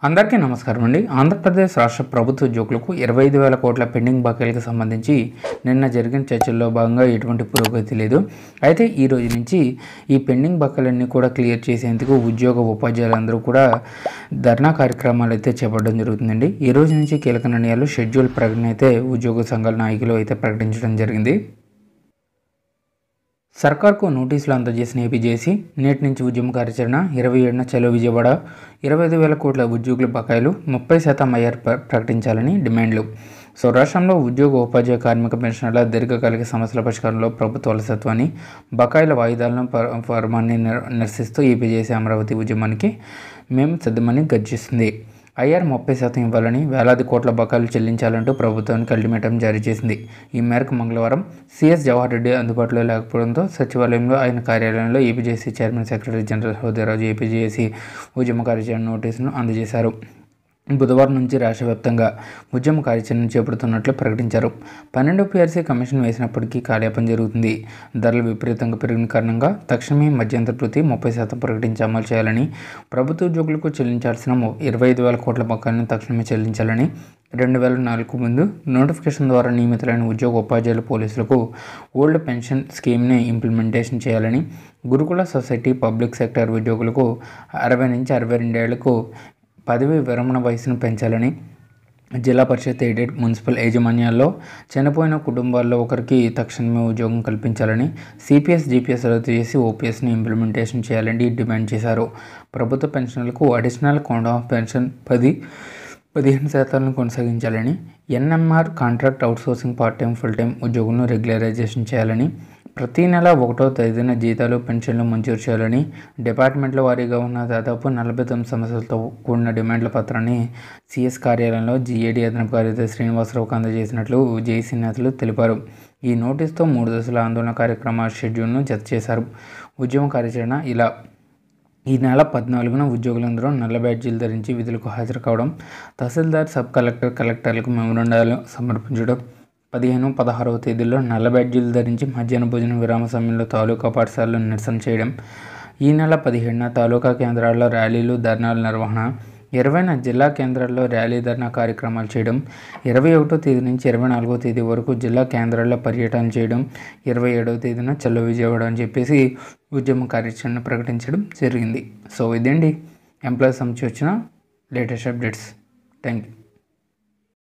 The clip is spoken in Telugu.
అందరికీ నమస్కారం అండి. ఆంధ్రప్రదేశ్ రాష్ట్ర ప్రభుత్వ ఉద్యోగులకు 25,000 కోట్ల పెండింగ్ బకాయిలకు సంబంధించి నిన్న జరిగిన చర్చల్లో భాగంగా ఎటువంటి పురోగతి లేదు. అయితే ఈ రోజు నుంచి ఈ పెండింగ్ బకాయిలన్నీ కూడా క్లియర్ చేసేందుకు ఉపాధ్యాయులందరూ కూడా ధర్నా కార్యక్రమాలు అయితే చేపట్టడం జరుగుతుందండి. ఈ రోజు నుంచి కీలక నిర్ణయాలు షెడ్యూల్ ప్రకటన అయితే ఉద్యోగ సంఘాల నాయకులు అయితే ప్రకటించడం జరిగింది. సర్కార్కు నోటీసులు అందజేసిన ఏపీజేసీ నేటి నుంచి ఉద్యమ కార్యాచరణ 27న చలో విజయవాడ 25,000 కోట్ల ఉద్యోగుల బకాయిలు 30% ఐఆర్ ప్రకటించాలని డిమాండ్లు. రాష్ట్రంలో ఉపాధ్యాయ కార్మిక పెన్షనర్ల దీర్ఘకాలిక సమస్యల పరిష్కారంలో ప్రభుత్వ అలసత్వాన్ని బకాయిల వాయిదాలను పరమాన్ని నిరసిస్తూ ఏపీజేసీ అమరావతి ఉద్యమానికి మేము సిద్ధమని గర్జిస్తుంది. ఐఆర్ 30% ఇవ్వాలని, వేలాది కోట్ల బకాయిలు చెల్లించాలంటూ ప్రభుత్వానికి అల్టిమేటం జారీ చేసింది. ఈ మేరకు మంగళవారం సీఎస్ జవహర్ రెడ్డి అందుబాటులో లేకపోవడంతో సచివాలయంలో ఆయన కార్యాలయంలో ఏపీజేసీ చైర్మన్ సెక్రటరీ జనరల్ హోదేరాజు ఏపీజేసీ ఉద్యమ కార్యాచరణ నోటీసును అందజేశారు. బుధవారం నుంచి రాష్ట్ర వ్యాప్తంగా ఉద్యమ కార్యాచరణ చేపడుతున్నట్లు ప్రకటించారు. 12 పీఆర్సీ కమిషన్ వేసినప్పటికీ కాలయాపన జరుగుతుంది. ధరలు విపరీతంగా పెరిగిన కారణంగా తక్షణమే మధ్యంతర వృత్తి 30% ప్రకటించి అమలు చేయాలని, ప్రభుత్వ ఉద్యోగులకు చెల్లించాల్సిన 25,000 కోట్ల బకాయిలను తక్షణమే చెల్లించాలని, 2004 ముందు నోటిఫికేషన్ ద్వారా నియమితులైన ఉపాధ్యాయులు పోలీసులకు ఓల్డ్ పెన్షన్ స్కీమ్ని ఇంప్లిమెంటేషన్ చేయాలని, గురుకుల సొసైటీ పబ్లిక్ సెక్టర్ ఉద్యోగులకు 60 నుంచి 62 ఏళ్లకు పదవి విరమణ వయసును పెంచాలని, జిల్లా పరిషత్ ఎయిడెడ్ మున్సిపల్ యాజమాన్యాల్లో చనిపోయిన కుటుంబాల్లో ఒకరికి తక్షణమే ఉద్యోగం కల్పించాలని, సిపిఎస్ జీపీఎస్ రద్దు చేసి ఓపీఎస్ని ఇంప్లిమెంటేషన్ చేయాలని డిమాండ్ చేశారు. ప్రభుత్వ పెన్షన్లకు అడిషనల్ కౌంట్ ఆఫ్ పెన్షన్ 15% కొనసాగించాలని, NMR contract outsourcing part time full time ఉద్యోగులను రెగ్యులరైజేషన్ చేయాలని, ప్రతి నెల 1వ తేదీన జీతాలు పెన్షన్లు మంజూరు చేయాలని, డిపార్ట్మెంట్ల వారీగా ఉన్న దాదాపు 49 సమస్యలతో కూడిన డిమాండ్ల పత్రాన్ని సీఎస్ కార్యాలయంలో జీఏడీ అదనపు కార్యదర్శి శ్రీనివాసరావుకు అందజేసినట్లు జేఏసీ నేతలు తెలిపారు. ఈ నోటీసుతో 3 దశల ఆందోళన కార్యక్రమాల షెడ్యూల్ను జత చేశారు. ఉద్యమ కార్యాచరణ ఇలా: ఈ నెల 14న ఉద్యోగులందరూ నల్ల బ్యాడ్జీలు ధరించి విధులకు హాజరు కావడం, తహసీల్దార్, సబ్ కలెక్టర్, కలెక్టర్లకు మెమోరాండాలు సమర్పించడం, 15, 16వ తేదీల్లో నల్ల బ్యాడ్జీలు ధరించి మధ్యాహ్న భోజన విరామ సమయంలో తాలూకా పాఠశాలలో నిరసన చేయడం, ఈ నెల 17న తాలూకా కేంద్రాల్లో ర్యాలీలు, ధర్నాల నిర్వహణ, 20న జిల్లా కేంద్రాల్లో ర్యాలీ, ధర్నా కార్యక్రమాలు చేయడం, 21వ తేదీ నుంచి 24వ తేదీ వరకు జిల్లా కేంద్రాల్లో పర్యటన చేయడం, 27వ తేదీన చలో విజయవాడ అని చెప్పేసి ఉద్యమ కార్యాచరణ ప్రకటించడం జరిగింది. ఇదండి ఎంప్లాయీస్ సంబంధించి వచ్చిన లేటెస్ట్ అప్డేట్స్. Thank you.